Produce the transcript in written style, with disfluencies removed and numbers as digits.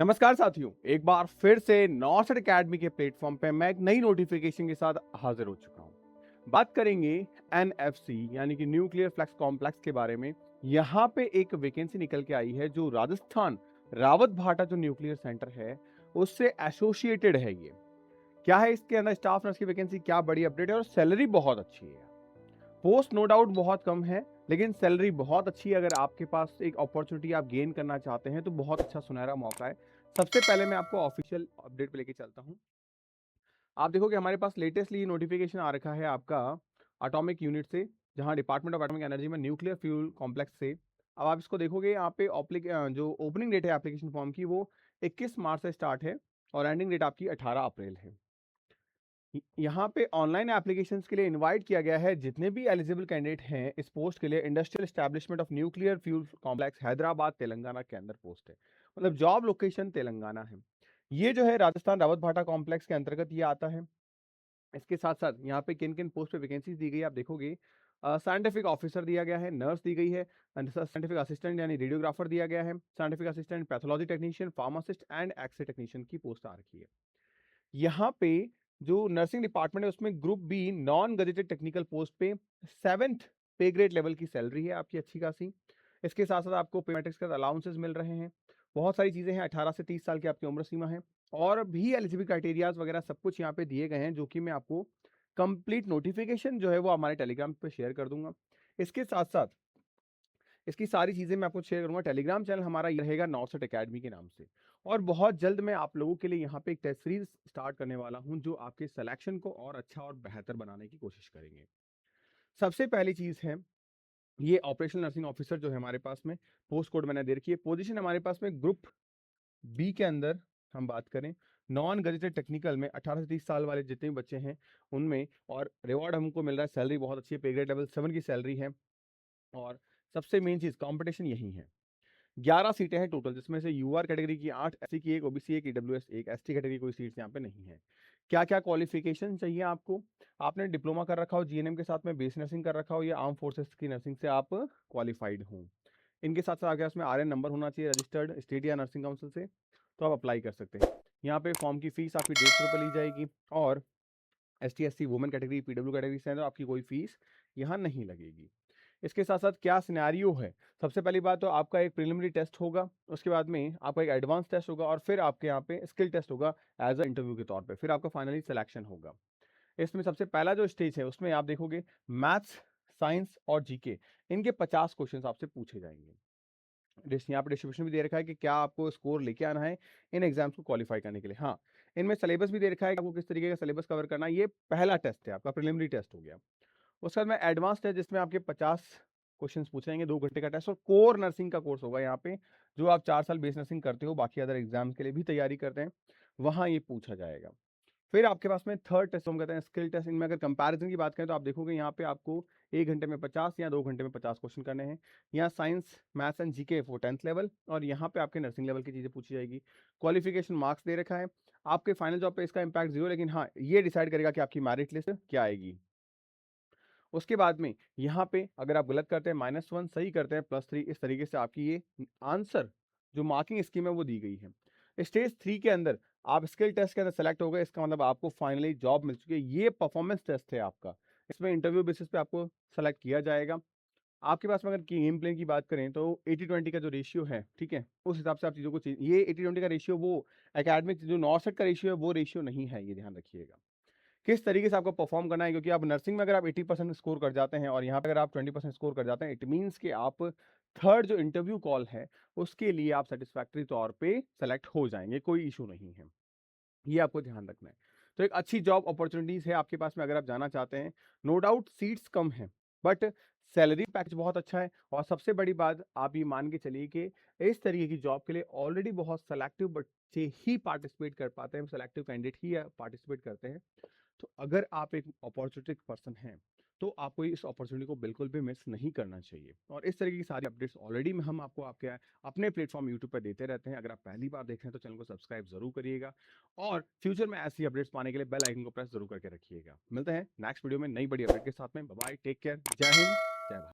नमस्कार साथियों, एक बार फिर से नॉर्थ अकेडमी के प्लेटफॉर्म पे मैं एक नई नोटिफिकेशन के साथ हाजिर हो चुका हूँ। बात करेंगे एनएफसी यानी कि न्यूक्लियर फ्लेक्स कॉम्प्लेक्स के बारे में। यहाँ पे एक वैकेंसी निकल के आई है जो राजस्थान रावत भाटा जो न्यूक्लियर सेंटर है उससे एसोसिएटेड है। ये क्या है, इसके अंदर स्टाफ नर्स की वैकेंसी, क्या बड़ी अपडेट है और सैलरी बहुत अच्छी है। पोस्ट नो डाउट बहुत कम है लेकिन सैलरी बहुत अच्छी है। अगर आपके पास एक अपॉर्चुनिटी आप गेन करना चाहते हैं तो बहुत अच्छा सुनहरा मौका है। सबसे पहले मैं आपको ऑफिशियल अपडेट पे लेके चलता हूँ। आप देखोगे हमारे पास लेटेस्टली नोटिफिकेशन आ रखा है आपका एटॉमिक यूनिट से, जहां डिपार्टमेंट ऑफ एटॉमिक एनर्जी में न्यूक्लियर फ्यूल कॉम्प्लेक्स से। अब आप इसको देखोगे यहाँ पे जो ओपनिंग डेट है एप्लीकेशन फॉर्म की वो 21 मार्च से स्टार्ट है और एंडिंग डेट आपकी 18 अप्रैल है। यहाँ पे ऑनलाइन एप्लीकेशंस के लिए इनवाइट किया गया है जितने भी एलिजिबल कैंडिडेट हैं इस पोस्ट के लिए। Industrial establishment of nuclear fuel complex Hyderabad Telangana के अंदर पोस्ट है, मतलब जॉब लोकेशन तेलंगाना है। ये जो है राजस्थान रावत भाटा कॉम्प्लेक्स के अंतर्गत ये आता है। इसके साथ साथ यहाँ पे किन किन पोस्ट पे वैकेंसीज दी गई है आप देखोगे। साइंटिफिक ऑफिसर दिया गया है, नर्स दी गई है, साइंटिफिक असिस्टेंट यानी रेडियोग्राफर दिया गया है, scientific assistant pathology technician, pharmacist and x-ray technician की पोस्ट आ रखी है। यहाँ पे जो नर्सिंग डिपार्टमेंट है उसमें group B non gazetted technical post पे 7th पे ग्रेड लेवल की सैलरी है आपकी अच्छी खासी। इसके साथ साथ आपको पेमेट्रिक्स के अलाउंसेस मिल रहे हैं। बहुत सारी चीजें हैं, 18 से 30 साल की आपकी उम्र सीमा है और भी एलिजिबल क्राइटेरियाज वगैरह सब कुछ यहाँ पे दिए गए हैं, जो कि मैं आपको कंप्लीट नोटिफिकेशन जो है वो हमारे टेलीग्राम पे शेयर कर दूंगा। इसके साथ साथ इसकी सारी चीज़ें मैं आपको शेयर करूँगा। टेलीग्राम चैनल हमारा ये रहेगा नॉर्थ अकेडमी के नाम से। और बहुत जल्द मैं आप लोगों के लिए यहाँ पे एक टेस्ट सीरीज स्टार्ट करने वाला हूँ जो आपके सिलेक्शन को और अच्छा और बेहतर बनाने की कोशिश करेंगे। सबसे पहली चीज़ है ये ऑपरेशनल नर्सिंग ऑफिसर जो है हमारे पास में, पोस्ट कोड मैंने दे रखी है। पोजीशन हमारे पास में ग्रुप बी के अंदर हम बात करें, नॉन गजेटेड टेक्निकल में 18 से 30 साल वाले जितने भी बच्चे हैं उनमें। और रिवॉर्ड हमको मिल रहा है, सैलरी बहुत अच्छी है, पे ग्रेड लेवल 7 की सैलरी है। और सबसे मेन चीज़ कंपटीशन यही है। 11 सीटें हैं टोटल, जिसमें से यूआर कैटेगरी की 8, एससी की 1, ओबीसी 1, ईडब्ल्यूएस 1, एसटी कैटेगरी कोई सीट्स यहाँ पे नहीं है। क्या क्या क्वालिफिकेशन चाहिए आपको? आपने डिप्लोमा कर रखा हो जीएनएम के साथ में, बेस नर्सिंग कर रखा हो या आर्म फोर्सेस की नर्सिंग से आप क्वालिफाइड हो। इनके साथ साथ आगे उसमें आरएन नंबर होना चाहिए रजिस्टर्ड स्टेट या नर्सिंग काउंसिल से, तो आप अप्लाई कर सकते हैं। यहाँ पे फॉर्म की फीस आपकी 150 रुपये ली जाएगी। और ST SC women category PW category से है तो आपकी कोई फीस यहाँ नहीं लगेगी। इसके साथ साथ क्या सिनेरियो है, सबसे पहली बात तो आपका एक प्रिलिमिनरी टेस्ट होगा, उसके बाद में आपका एक एडवांस टेस्ट होगा और फिर आपके यहाँ पे स्किल टेस्ट होगा एज अ इंटरव्यू के तौर पे, फिर आपका फाइनली सिलेक्शन होगा। इसमें सबसे पहला जो स्टेज है उसमें आप देखोगे मैथ्स, साइंस और जीके, इनके 50 क्वेश्चन आपसे पूछे जाएंगे। यहाँ पे डिस्ट्रीब्यूशन भी दे रखा है कि क्या आपको स्कोर लेके आना है इन एग्जाम्स को क्वालिफाई करने के लिए। हाँ, इनमें सिलेबस भी दे रखा है कि आपको किस तरीके का सिलेबस कवर करना है। ये पहला टेस्ट है आपका, प्रिलिमिनरी टेस्ट हो गया। उसके बाद में एडवांस टेस्ट जिसमें आपके 50 क्वेश्चंस पूछेंगे, 2 घंटे का टेस्ट। और कोर नर्सिंग का कोर्स होगा यहाँ पे, जो आप 4 साल बेस नर्सिंग करते हो, बाकी अदर एग्जाम्स के लिए भी तैयारी करते हैं, वहाँ ये पूछा जाएगा। फिर आपके पास में थर्ड टेस्ट हम कहते हैं स्किल टेस्ट। इनमें अगर कंपैरिजन की बात करें तो आप देखोगे यहाँ पे आपको 1 घंटे में 50 या 2 घंटे में 50 क्वेश्चन करने हैं। यहाँ साइंस, मैथ्स एंड जीके वो 10th लेवल और यहाँ पे आपके नर्सिंग लेवल की चीज़ें पूछी जाएगी। क्वालिफिकेशन मार्क्स दे रखा है। आपके फाइनल जॉब पे इसका इम्पैक्ट 0, लेकिन हाँ ये डिसाइड करेगा कि आपकी मेरिट लिस्ट क्या आएगी। उसके बाद में यहाँ पे अगर आप गलत करते हैं -1, सही करते हैं +3, इस तरीके से आपकी ये आंसर जो मार्किंग स्कीम है वो दी गई है। स्टेज 3 के अंदर आप स्किल टेस्ट के अंदर सेलेक्ट हो गए, इसका मतलब आपको फाइनली जॉब मिल चुकी है। ये परफॉर्मेंस टेस्ट है आपका, इसमें इंटरव्यू बेसिस पे आपको सेलेक्ट किया जाएगा। आपके पास में अगर गेम प्लान की बात करें तो 80-20 का जो रेशियो है, ठीक है, उस हिसाब से आप चीज़ों को ये 80-20 का रेशियो वो एकेडमिक जो नॉर्सेट का रेशियो है वो रेशियो नहीं है, ये ध्यान रखिएगा। किस तरीके से आपको परफॉर्म करना है, क्योंकि आप नर्सिंग में अगर आप 80% स्कोर कर जाते हैं और यहाँ पे अगर आप 20% स्कोर कर जाते हैं, इट मीन्स कि आप थर्ड जो इंटरव्यू कॉल है उसके लिए आप सेटिस्फैक्ट्री तौर पे सेलेक्ट हो जाएंगे, कोई इशू नहीं है। ये आपको ध्यान रखना है। तो एक अच्छी जॉब अपॉर्चुनिटीज है आपके पास में अगर आप जाना चाहते हैं। नो डाउट सीट्स कम हैं बट सैलरी पैकेज बहुत अच्छा है। और सबसे बड़ी बात आप ये मान के चलिए कि इस तरीके की जॉब के लिए ऑलरेडी बहुत सेलेक्टिव बच्चे ही पार्टिसिपेट कर पाते हैं, सेलेक्टिव कैंडिडेट ही पार्टिसिपेट करते हैं। तो अगर आप एक अपॉर्चुनिस्टिक पर्सन हैं तो आपको इस अपॉर्चुनिटी को बिल्कुल भी मिस नहीं करना चाहिए। और इस तरीके की सारी अपडेट्स ऑलरेडी में हम आपको आपके अपने प्लेटफॉर्म यूट्यूब पर देते रहते हैं। अगर आप पहली बार देख रहे हैं तो चैनल को सब्सक्राइब जरूर करिएगा और फ्यूचर में ऐसी अपडेट्स पाने के लिए बेल आइकन को प्रेस जरूर करके रखिएगा। मिलते हैं नेक्स्ट वीडियो में नई बड़ी अपडेट के साथ में। बाय बाय, टेक केयर, जय हिंद, जय भारत।